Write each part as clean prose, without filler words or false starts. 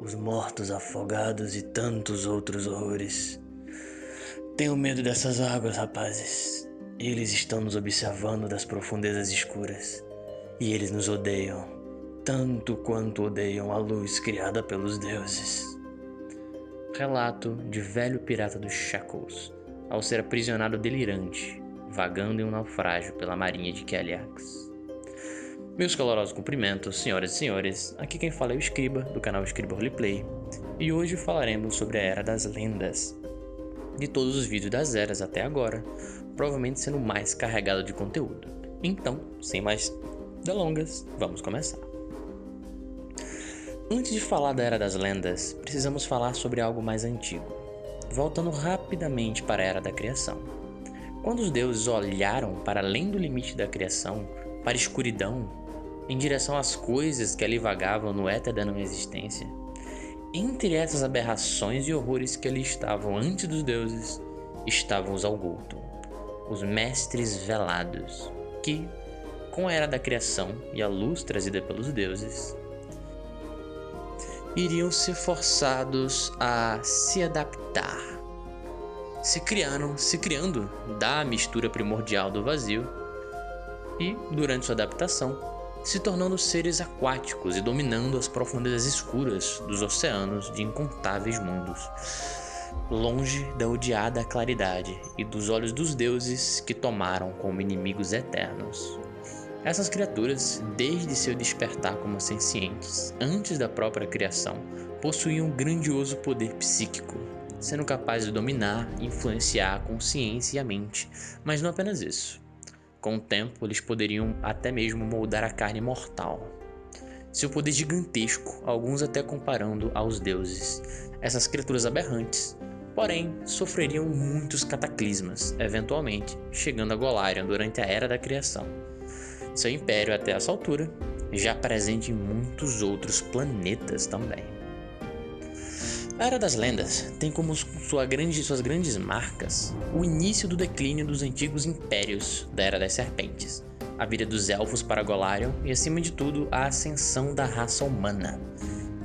os mortos afogados e tantos outros horrores. Tenho medo dessas águas, rapazes. Eles estão nos observando das profundezas escuras. E eles nos odeiam, tanto quanto odeiam a luz criada pelos deuses. Relato de velho pirata dos Shackles, ao ser aprisionado delirante, vagando em um naufrágio pela marinha de Keliax. Meus calorosos cumprimentos, senhoras e senhores, aqui quem fala é o Escriba, do canal Escriba Roleplay, e hoje falaremos sobre a Era das Lendas. De todos os vídeos das eras até agora, provavelmente sendo o mais carregado de conteúdo. Então, sem mais delongas, vamos começar. Antes de falar da Era das Lendas, precisamos falar sobre algo mais antigo, voltando rapidamente para a Era da Criação. Quando os deuses olharam para além do limite da criação, para a escuridão, em direção às coisas que ali vagavam no éter da não existência, entre essas aberrações e horrores que ali estavam antes dos deuses, estavam os Algulton, os mestres velados, que, com a Era da Criação e a luz trazida pelos deuses, iriam ser forçados a se adaptar, se criando da mistura primordial do vazio e, durante sua adaptação, se tornando seres aquáticos e dominando as profundezas escuras dos oceanos de incontáveis mundos, longe da odiada claridade e dos olhos dos deuses que tomaram como inimigos eternos. Essas criaturas, desde seu despertar como sencientes, antes da própria criação, possuíam um grandioso poder psíquico, sendo capazes de dominar e influenciar a consciência e a mente, mas não apenas isso. Com o tempo, eles poderiam até mesmo moldar a carne mortal. Seu poder gigantesco, alguns até comparando aos deuses. Essas criaturas aberrantes, porém, sofreriam muitos cataclismas, eventualmente chegando a Golarion durante a Era da Criação. Seu império até essa altura, já presente em muitos outros planetas também. A Era das Lendas tem como suas grandes marcas o início do declínio dos antigos impérios da Era das Serpentes, a vida dos Elfos para Golarion e, acima de tudo, a ascensão da raça humana,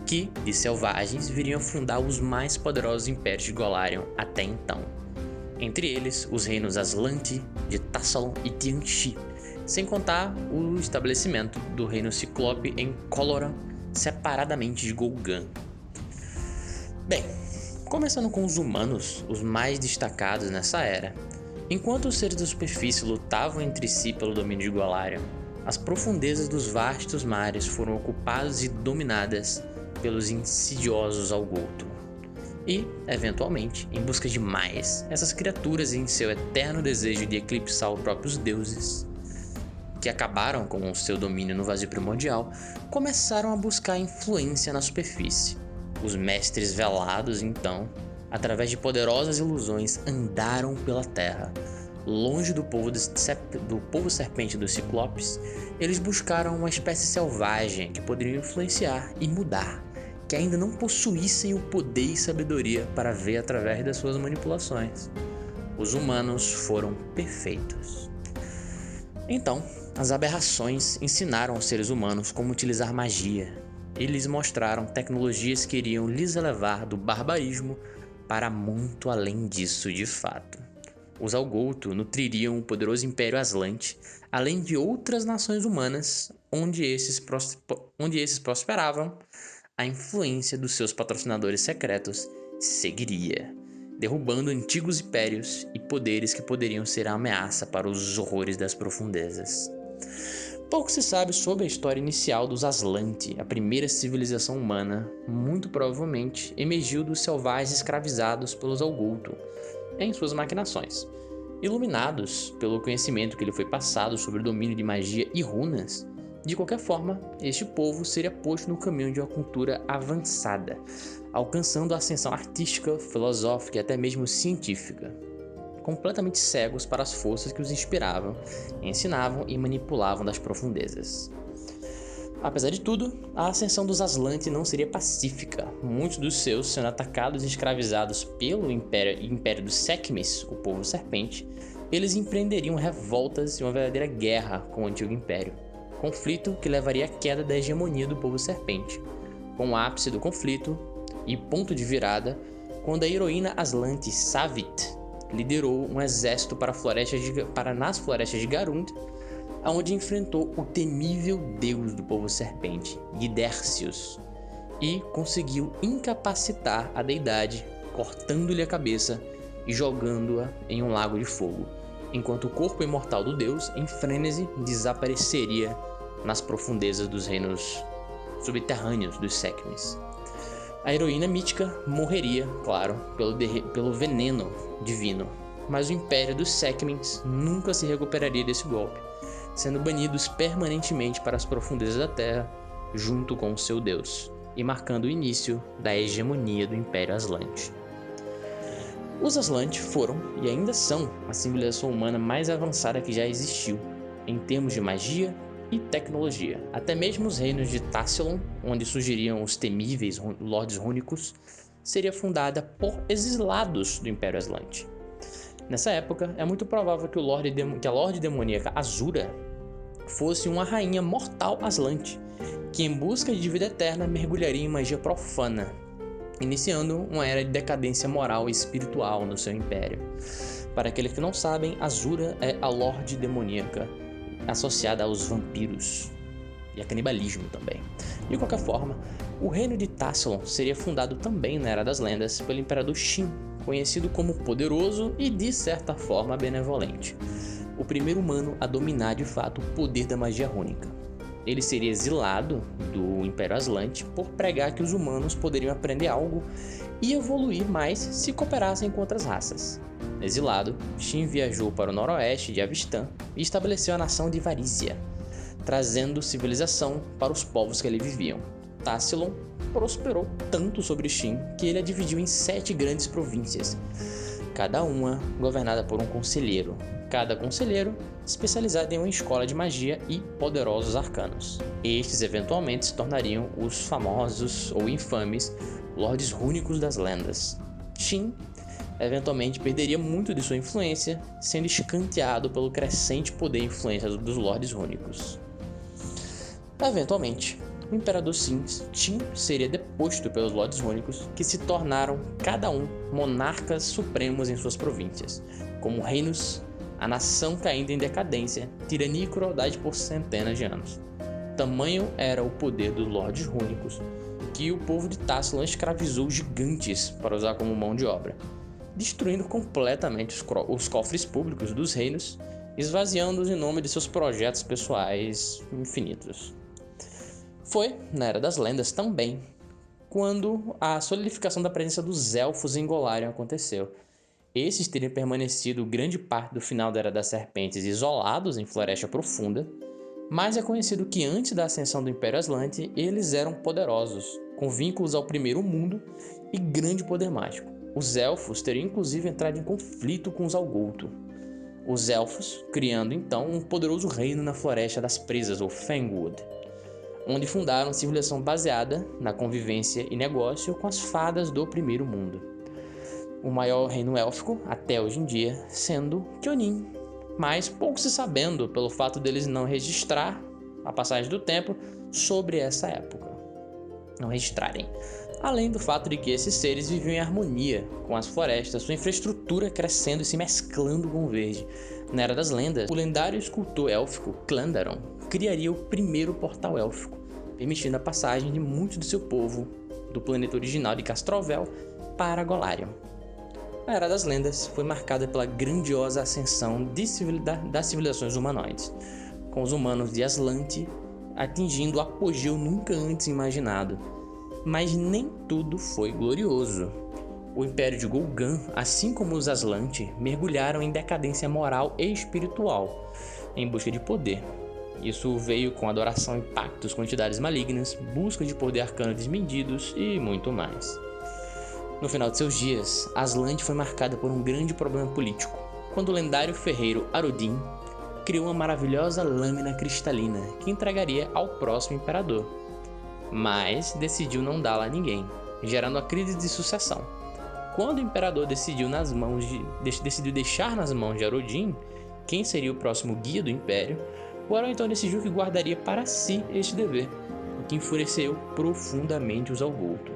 que, de selvagens, viriam fundar os mais poderosos impérios de Golarion até então. Entre eles, os reinos Aslanti, de Tassalon e Tianchi, sem contar o estabelecimento do reino Ciclope em Coloran, separadamente de Golgan. Bem, começando com os humanos, os mais destacados nessa era. Enquanto os seres da superfície lutavam entre si pelo domínio de Golarion, as profundezas dos vastos mares foram ocupadas e dominadas pelos insidiosos Algulton. E, eventualmente, em busca de mais, essas criaturas, em seu eterno desejo de eclipsar os próprios deuses, que acabaram com o seu domínio no vazio primordial, começaram a buscar influência na superfície. Os mestres velados, então, através de poderosas ilusões, andaram pela terra. Longe do povo serpente dos Ciclopes, eles buscaram uma espécie selvagem que poderia influenciar e mudar, que ainda não possuíssem o poder e sabedoria para ver através das suas manipulações. Os humanos foram perfeitos. Então, as aberrações ensinaram aos seres humanos como utilizar magia. E lhes mostraram tecnologias que iriam lhes elevar do barbarismo para muito além disso de fato. Os Algulton nutririam o poderoso Império Aslante, além de outras nações humanas, onde esses prosperavam, a influência dos seus patrocinadores secretos seguiria, derrubando antigos impérios e poderes que poderiam ser a ameaça para os horrores das profundezas. Pouco se sabe sobre a história inicial dos Aslanti, a primeira civilização humana. Muito provavelmente emergiu dos selvagens escravizados pelos Algulton em suas maquinações. Iluminados pelo conhecimento que lhe foi passado sobre o domínio de magia e runas, de qualquer forma, este povo seria posto no caminho de uma cultura avançada, alcançando a ascensão artística, filosófica e até mesmo científica, completamente cegos para as forças que os inspiravam, ensinavam e manipulavam das profundezas. Apesar de tudo, a ascensão dos Aslanti não seria pacífica, muitos dos seus sendo atacados e escravizados pelo Império dos Sekhmes, o povo serpente. Eles empreenderiam revoltas e uma verdadeira guerra com o antigo império, conflito que levaria à queda da hegemonia do povo serpente, com o ápice do conflito e ponto de virada quando a heroína Aslante Savit liderou um exército nas florestas de Garund, onde enfrentou o temível deus do povo serpente, Guidercius, e conseguiu incapacitar a deidade, cortando-lhe a cabeça e jogando-a em um lago de fogo, enquanto o corpo imortal do deus, em frênese, desapareceria nas profundezas dos reinos subterrâneos dos Sekhmes. A heroína mítica morreria, claro, pelo veneno divino, mas o império dos Sekhmens nunca se recuperaria desse golpe, sendo banidos permanentemente para as profundezas da Terra, junto com o seu deus, e marcando o início da hegemonia do Império Aslante. Os Aslantes foram, e ainda são, a civilização humana mais avançada que já existiu, em termos de magia e tecnologia. Até mesmo os reinos de Tassilon, onde surgiriam os temíveis Lordes Rúnicos, seria fundada por exilados do Império Aslante. Nessa época, é muito provável que a Lorde Demoníaca Azura fosse uma rainha mortal Aslante, que em busca de vida eterna mergulharia em magia profana, iniciando uma era de decadência moral e espiritual no seu império. Para aqueles que não sabem, Azura é a Lorde Demoníaca, associada aos vampiros e a canibalismo também. De qualquer forma, o reino de Tassilon seria fundado também na Era das Lendas pelo Imperador Shin, conhecido como poderoso e de certa forma benevolente, o primeiro humano a dominar de fato o poder da magia rúnica. Ele seria exilado do Império Aslante por pregar que os humanos poderiam aprender algo e evoluir mais se cooperassem com outras raças. Exilado, Shin viajou para o noroeste de Avistan e estabeleceu a nação de Varízia, trazendo civilização para os povos que ali viviam. Tassilon prosperou tanto sobre Shin que ele a dividiu em 7 grandes províncias, cada uma governada por um conselheiro, cada conselheiro especializado em uma escola de magia e poderosos arcanos. Estes eventualmente se tornariam os famosos ou infames Lordes Rúnicos das Lendas. Shin eventualmente perderia muito de sua influência, sendo escanteado pelo crescente poder e influência dos Lordes Rúnicos. Eventualmente, o Imperador Shin seria deposto pelos Lordes Rúnicos, que se tornaram cada um monarcas supremos em suas províncias, como reinos, a nação caindo em decadência, tirania e crueldade por centenas de anos. Tamanho era o poder dos Lordes Rúnicos que o povo de Tassilon escravizou gigantes para usar como mão de obra, destruindo completamente os cofres públicos dos reinos, esvaziando-os em nome de seus projetos pessoais infinitos. Foi, na Era das Lendas também, quando a solidificação da presença dos Elfos em Golarion aconteceu. Esses teriam permanecido grande parte do final da Era das Serpentes isolados em Floresta Profunda, mas é conhecido que antes da ascensão do Império Aslante, eles eram poderosos, com vínculos ao Primeiro Mundo e grande poder mágico. Os Elfos teriam inclusive entrado em conflito com os Algulto. Os Elfos criando então um poderoso reino na Floresta das Presas, ou Fangwood, onde fundaram uma civilização baseada na convivência e negócio com as fadas do Primeiro Mundo. O maior reino élfico, até hoje em dia, sendo Kyonin, mas pouco se sabendo pelo fato deles não registrar a passagem do tempo sobre essa época. Não registrarem. Além do fato de que esses seres viviam em harmonia com as florestas, sua infraestrutura crescendo e se mesclando com o verde. Na Era das Lendas, o lendário escultor élfico Clandaron criaria o primeiro portal élfico, permitindo a passagem de muito do seu povo do planeta original de Castrovel para Golarion. A Era das Lendas foi marcada pela grandiosa ascensão das civilizações humanoides, com os humanos de Aslante atingindo o apogeu nunca antes imaginado. Mas nem tudo foi glorioso. O Império de Golgan, assim como os Aslante, mergulharam em decadência moral e espiritual, em busca de poder. Isso veio com adoração e pactos com entidades malignas, busca de poder arcano desmedidos e muito mais. No final de seus dias, Aslante foi marcada por um grande problema político, quando o lendário ferreiro Arodin criou uma maravilhosa lâmina cristalina que entregaria ao próximo imperador, mas decidiu não dá-la a ninguém, gerando a crise de sucessão. Quando o imperador decidiu deixar nas mãos de Arodin quem seria o próximo guia do império, o herói então decidiu que guardaria para si este dever, o que enfureceu profundamente os Algulto.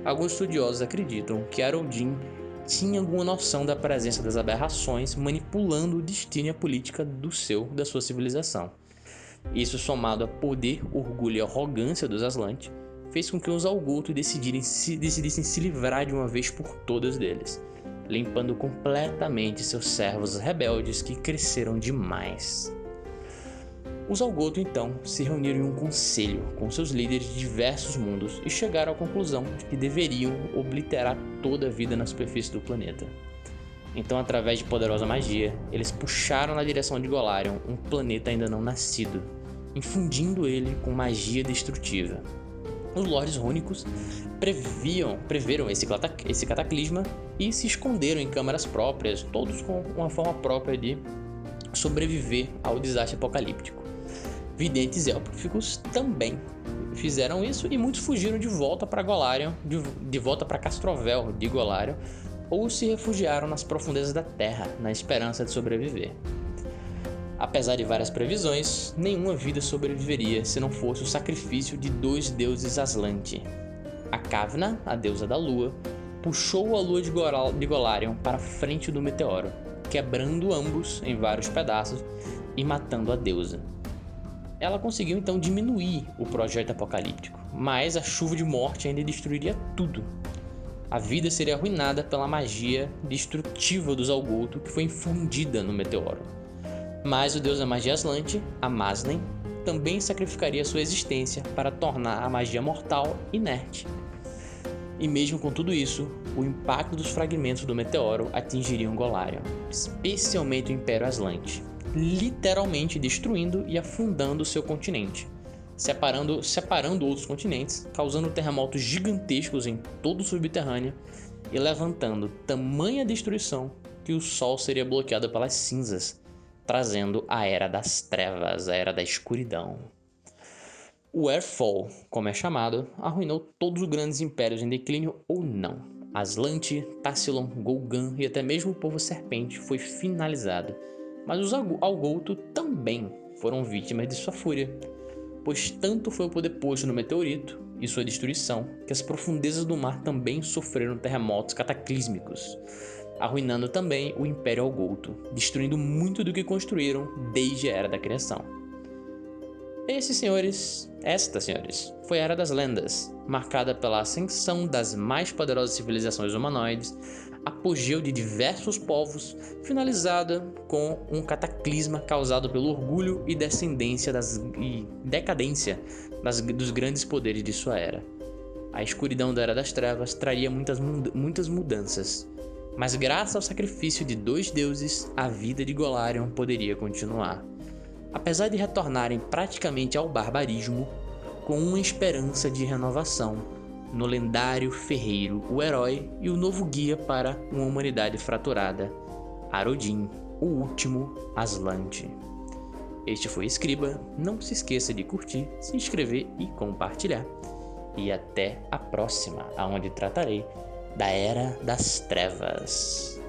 alguns estudiosos acreditam que Haroldin tinha alguma noção da presença das aberrações manipulando o destino e a política da sua civilização. Isso, somado a poder, orgulho e arrogância dos Aslantes, fez com que os Algolto decidissem se livrar de uma vez por todas deles, limpando completamente seus servos rebeldes que cresceram demais. Os Algolto então se reuniram em um conselho com seus líderes de diversos mundos e chegaram à conclusão de que deveriam obliterar toda a vida na superfície do planeta. Então, através de poderosa magia, eles puxaram na direção de Golarion, um planeta ainda não nascido, infundindo ele com magia destrutiva. Os Lordes Rúnicos preveram esse cataclisma e se esconderam em câmaras próprias, todos com uma forma própria de sobreviver ao desastre apocalíptico. Videntes e élficos também fizeram isso e muitos fugiram de volta para Golarion, de volta para Castrovel de Golarion, ou se refugiaram nas profundezas da Terra, na esperança de sobreviver. Apesar de várias previsões, nenhuma vida sobreviveria se não fosse o sacrifício de 2 deuses Aslanti. A Kavna, a deusa da lua, puxou a lua de Golarion para a frente do meteoro, quebrando ambos em vários pedaços e matando a deusa. Ela conseguiu então diminuir o projeto apocalíptico, mas a chuva de morte ainda destruiria tudo. A vida seria arruinada pela magia destrutiva dos Algolto que foi infundida no meteoro. Mas o deus da magia Aslante, Amaslen, também sacrificaria sua existência para tornar a magia mortal inerte. E mesmo com tudo isso, o impacto dos fragmentos do meteoro atingiriam Golarion, especialmente o Império Aslante, literalmente destruindo e afundando seu continente, separando outros continentes, causando terremotos gigantescos em todo o subterrâneo e levantando tamanha destruição que o Sol seria bloqueado pelas cinzas, trazendo a Era das Trevas, a Era da Escuridão. O Airfall, como é chamado, arruinou todos os grandes impérios em declínio ou não. Aslante, Tassilon, Golgan e até mesmo o povo serpente foi finalizado, mas os Algolto também foram vítimas de sua fúria, pois tanto foi o poder posto no meteorito e sua destruição que as profundezas do mar também sofreram terremotos cataclísmicos, arruinando também o Império Algolto, destruindo muito do que construíram desde a Era da Criação. Esta, senhores, foi a Era das Lendas, marcada pela ascensão das mais poderosas civilizações humanoides, apogeu de diversos povos, finalizada com um cataclisma causado pelo orgulho e decadência dos grandes poderes de sua era. A escuridão da Era das Trevas traria muitas mudanças, mas graças ao sacrifício de 2 deuses, a vida de Golarion poderia continuar. Apesar de retornarem praticamente ao barbarismo, com uma esperança de renovação, no lendário ferreiro, o herói e o novo guia para uma humanidade fraturada, Haroldin, o último Aslante. Este foi Escriba, não se esqueça de curtir, se inscrever e compartilhar. E até a próxima, onde tratarei da Era das Trevas.